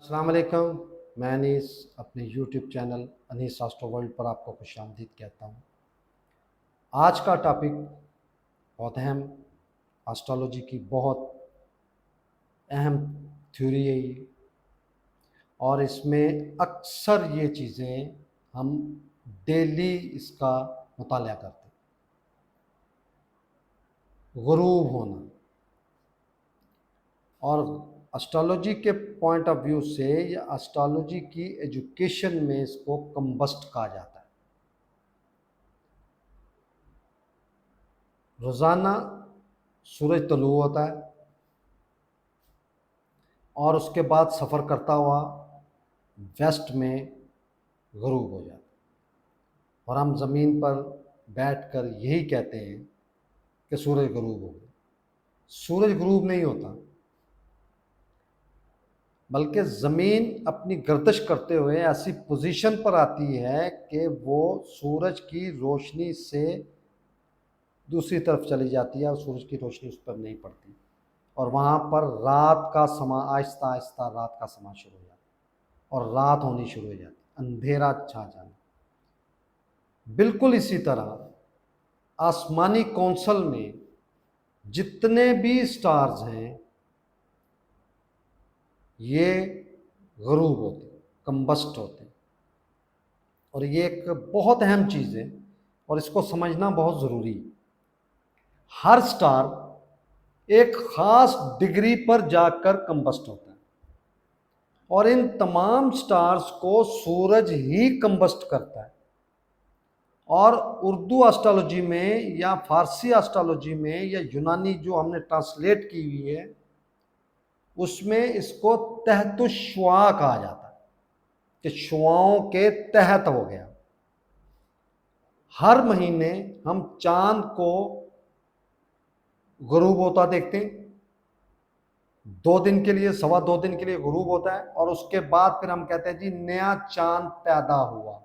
अस्सलाम वालेकुम। मैं अनीस अपने YouTube channel Anees astro world पर आपको खुशामदीद कहता हूँ। आज का टॉपिक बहुत अहम, एस्ट्रोलॉजी की बहुत अहम थ्योरी है ये, और इसमें अक्सर ये चीज़ें हम डेली इसका मुताला करते हैं। गुरूब होना, और एस्ट्रोलॉजी के पॉइंट ऑफ व्यू से या एस्ट्रोलॉजी की एजुकेशन में इसको कम्बस्ट कहा जाता है। रोज़ाना सूरज तुलू होता है और उसके बाद सफ़र करता हुआ वेस्ट में गुरूब हो जाता है, और हम ज़मीन पर बैठकर यही कहते हैं कि सूरज गुरूब हो गया। सूरज गुरूब नहीं होता, बल्कि ज़मीन अपनी गर्दिश करते हुए ऐसी पोजीशन पर आती है कि वो सूरज की रोशनी से दूसरी तरफ चली जाती है और सूरज की रोशनी उस पर नहीं पड़ती, और वहाँ पर रात का समा आहिस्ता आहिस्ता रात का समा शुरू हो जाता है और रात होनी शुरू हो जाती है, अंधेरा छा जाना। बिल्कुल इसी तरह आसमानी कौंसल में जितने भी स्टार्स हैं ये गुरूब होते हैं, कम्बस्ट होते हैं, और ये एक बहुत अहम चीज़ है और इसको समझना बहुत ज़रूरी है। हर स्टार एक ख़ास डिग्री पर जाकर कम्बस्ट होता है, और इन तमाम स्टार्स को सूरज ही कम्बस्ट करता है। और उर्दू एस्ट्रोलॉजी में या फारसी एस्ट्रोलॉजी में या यूनानी जो हमने ट्रांसलेट की हुई है उसमें इसको तहतुश्वा कहा जाता है कि शुआओं के तहत हो गया। हर महीने हम चांद को गुरूब होता देखते हैं, 2 दिन के लिए, 2.25 दिन के लिए गुरूब होता है, और उसके बाद फिर हम कहते हैं जी नया चांद पैदा हुआ,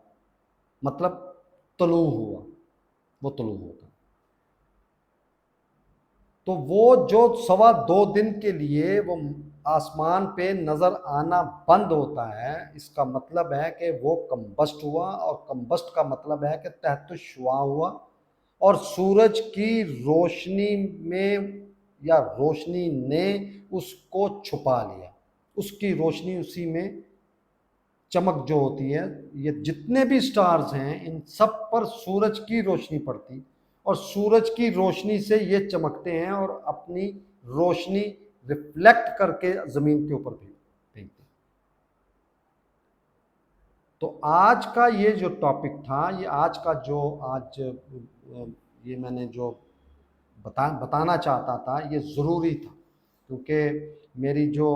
मतलब तुलू हुआ, वो तुलू होता है। तो वो जो 2.25 दिन के लिए वो आसमान पे नज़र आना बंद होता है, इसका मतलब है कि वो कम्बस्ट हुआ, और कम्बस्ट का मतलब है कि तहतुश्वा हुआ, और सूरज की रोशनी में या रोशनी ने उसको छुपा लिया, उसकी रोशनी उसी में चमक जो होती है। ये जितने भी स्टार्स हैं इन सब पर सूरज की रोशनी पड़ती, और सूरज की रोशनी से ये चमकते हैं और अपनी रोशनी रिफ्लेक्ट करके ज़मीन के ऊपर फेंकते हैं। तो आज का ये जो टॉपिक था, ये आज का जो आज ये मैंने जो बताना चाहता था, ये ज़रूरी था, क्योंकि मेरी जो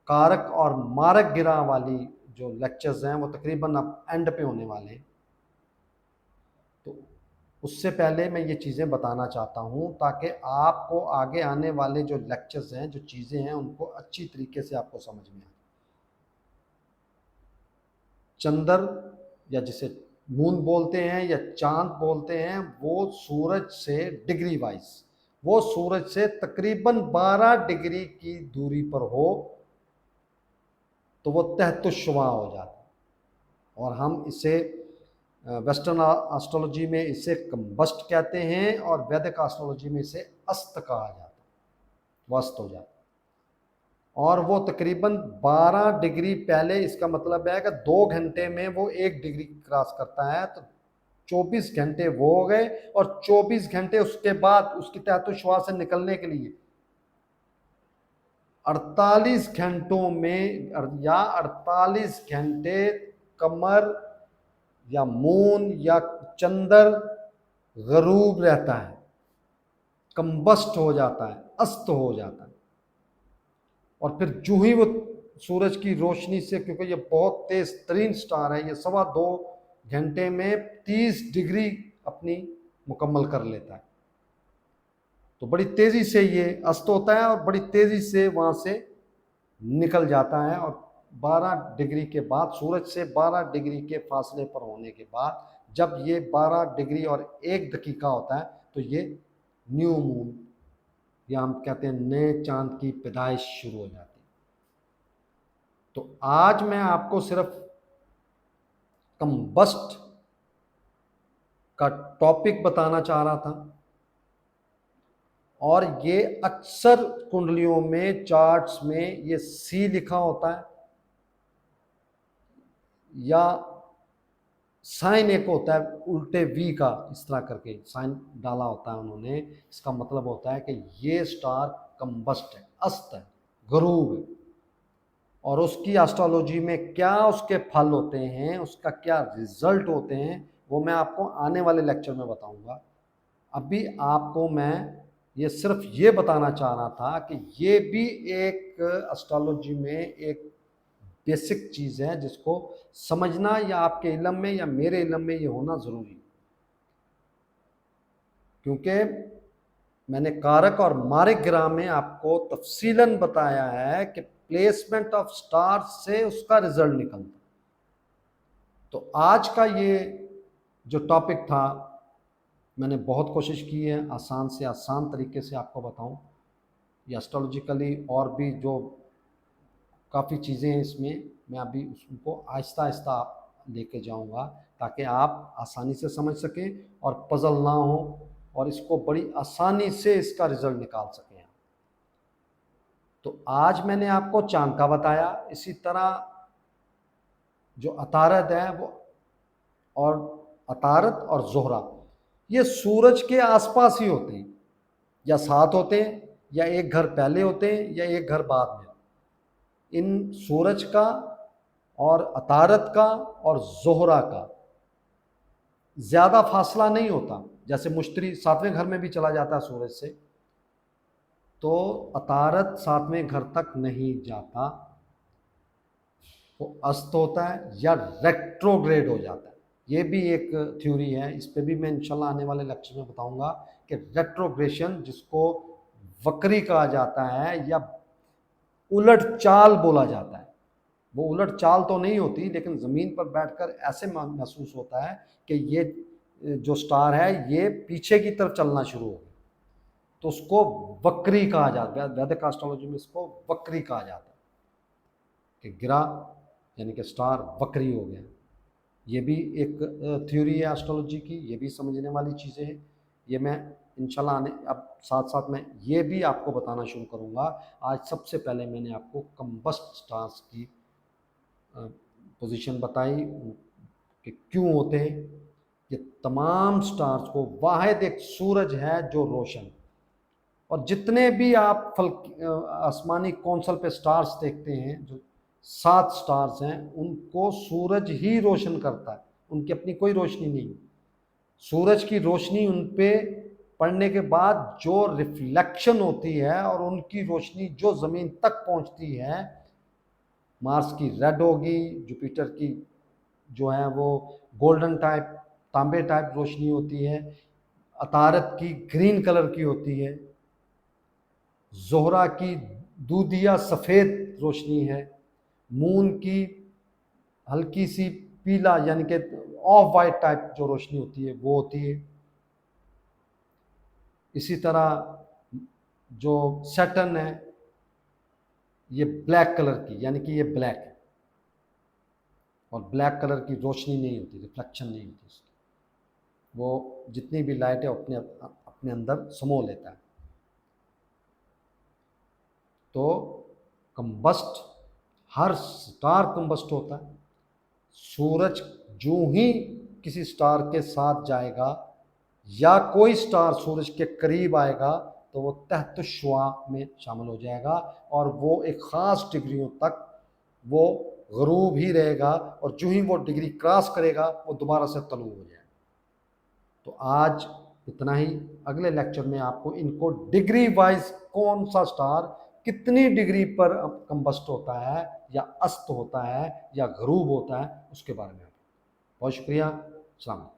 कारक और मारक गिरा वाली जो लेक्चर्स हैं वो तकरीबन अब एंड पे होने वाले हैं। तो उससे पहले मैं ये चीज़ें बताना चाहता हूँ ताकि आपको आगे आने वाले जो लेक्चर्स हैं, जो चीज़ें हैं, उनको अच्छी तरीके से आपको समझ में आए। चंद्र या जिसे मून बोलते हैं या चांद बोलते हैं, वो सूरज से डिग्री वाइज, वो सूरज से तकरीबन 12 डिग्री की दूरी पर हो तो वो तहतुश्वा हो जाता है, और हम इसे वेस्टर्न एस्ट्रोलॉजी में इसे कम्बस्ट कहते हैं, और वैदिक एस्ट्रोलॉजी में इसे अस्त कहा जाता है, वो अस्त हो जाता है। और वो तकरीबन 12 डिग्री पहले, इसका मतलब है कि 2 घंटे में वो 1 डिग्री क्रॉस करता है, तो 24 घंटे वो हो गए, और 24 घंटे उसके बाद उसकी तहतुश्वा से निकलने के लिए 48 घंटों में या 48 घंटे कमर या मून या चंद्र गरूब रहता है, कम्बस्ट हो जाता है, अस्त हो जाता है। और फिर जो ही वो सूरज की रोशनी से, क्योंकि ये बहुत तेज तरीन स्टार है, ये 2.25 घंटे में 30 डिग्री अपनी मुकम्मल कर लेता है, तो बड़ी तेज़ी से ये अस्त होता है और बड़ी तेज़ी से वहाँ से निकल जाता है। और 12 डिग्री के बाद, सूरज से 12 डिग्री के फासले पर होने के बाद, जब ये 12 डिग्री और 1 दकीका होता है, तो ये न्यू मून या हम कहते हैं नए चांद की पैदाइश शुरू हो जाती है। तो आज मैं आपको सिर्फ कंबस्ट का टॉपिक बताना चाह रहा था, और ये अक्सर कुंडलियों में, चार्ट्स में ये सी लिखा होता है, या साइन एक होता है उल्टे वी का, इस तरह करके साइन डाला होता है उन्होंने। इसका मतलब होता है कि ये स्टार कंबस्ट है, अस्त है, गरूब है। और उसकी एस्ट्रोलॉजी में क्या उसके फल होते हैं, उसका क्या रिजल्ट होते हैं, वो मैं आपको आने वाले लेक्चर में बताऊंगा। अभी आपको मैं ये सिर्फ ये बताना चाह रहा था कि ये भी एक एस्ट्रोलॉजी में एक बेसिक चीज़ है जिसको समझना या आपके इल्म में या मेरे इल्म में ये होना ज़रूरी है। क्योंकि मैंने कारक और मारक ग्रह में आपको तफसीलन बताया है कि प्लेसमेंट ऑफ स्टार से उसका रिजल्ट निकलता। तो आज का ये जो टॉपिक था, मैंने बहुत कोशिश की है आसान से आसान तरीके से आपको बताऊं। ये एस्ट्रोलॉजिकली और भी जो काफ़ी चीज़ें हैं इसमें, मैं अभी उसको आहिस्ता आहिस्ता लेके जाऊंगा ताकि आप आसानी से समझ सकें और पजल ना हो, और इसको बड़ी आसानी से इसका रिजल्ट निकाल सकें। तो आज मैंने आपको चांद का बताया, इसी तरह जो अतारद है वो, और अतारद और जोहरा ये सूरज के आसपास ही होते हैं, या साथ होते हैं, या एक घर पहले होते हैं, या एक घर बाद में। इन सूरज का और अतारद का और जोहरा का ज़्यादा फासला नहीं होता। जैसे मुश्तरी 7वें घर में भी चला जाता है सूरज से, तो अतारद 7वें घर तक नहीं जाता, वो अस्त होता है या रेट्रोग्रेड हो जाता है। ये भी एक थ्योरी है, इस पे भी मैं इंशाल्लाह आने वाले लेक्चर में बताऊंगा कि रेट्रोग्रेशन, जिसको वक्री कहा जाता है या उलट चाल बोला जाता है, वो उलट चाल तो नहीं होती, लेकिन ज़मीन पर बैठकर ऐसे महसूस होता है कि ये जो स्टार है ये पीछे की तरफ चलना शुरू हो गया, तो उसको वक्री कहा जाता है। वैदिक एस्ट्रोलॉजी में इसको वक्री कहा जाता है कि गिरा, यानी कि स्टार वक्री हो गया। ये भी एक थ्योरी है एस्ट्रोलॉजी की, ये भी समझने वाली चीज़ें हैं। ये मैं इंशाल्लाह आने अब साथ साथ मैं ये भी आपको बताना शुरू करूँगा। आज सबसे पहले मैंने आपको कंबस्ट स्टार्स की पोजीशन बताई कि क्यों होते हैं। ये तमाम स्टार्स को वाहिद एक सूरज है जो रोशन, और जितने भी आप आसमानी कौंसल पे स्टार्स देखते हैं, जो 7 स्टार्स हैं, उनको सूरज ही रोशन करता है, उनकी अपनी कोई रोशनी नहीं। सूरज की रोशनी उन पे पड़ने के बाद जो रिफ्लेक्शन होती है और उनकी रोशनी जो ज़मीन तक पहुंचती है, मार्स की रेड होगी, जुपिटर की जो है वो गोल्डन टाइप, तांबे टाइप रोशनी होती है, अतारत की ग्रीन कलर की होती है, जोहरा की दूधिया सफ़ेद रोशनी है, मून की हल्की सी पीला यानी कि ऑफ वाइट टाइप जो रोशनी होती है वो होती है। इसी तरह जो सैटर्न है ये ब्लैक कलर की, यानी कि ये ब्लैक है, और ब्लैक कलर की रोशनी नहीं होती, रिफ्लेक्शन नहीं होती उसकी, वो जितनी भी लाइट है अपने अपने अंदर समो लेता है। तो कंबस्ट, हर स्टार कंबस्ट होता है। सूरज जो ही किसी स्टार के साथ जाएगा या कोई स्टार सूरज के करीब आएगा तो वो तहत शुआ में शामिल हो जाएगा, और वो एक ख़ास डिग्रियों तक वो गरूब ही रहेगा, और जो ही वो डिग्री क्रॉस करेगा वो दोबारा से तलू हो जाएगा। तो आज इतना ही। अगले लेक्चर में आपको इनको डिग्री वाइज कौन सा स्टार कितनी डिग्री पर कंबस्ट होता है या अस्त होता है या गरूब होता है उसके बारे में। बहुत शुक्रिया। सलाम।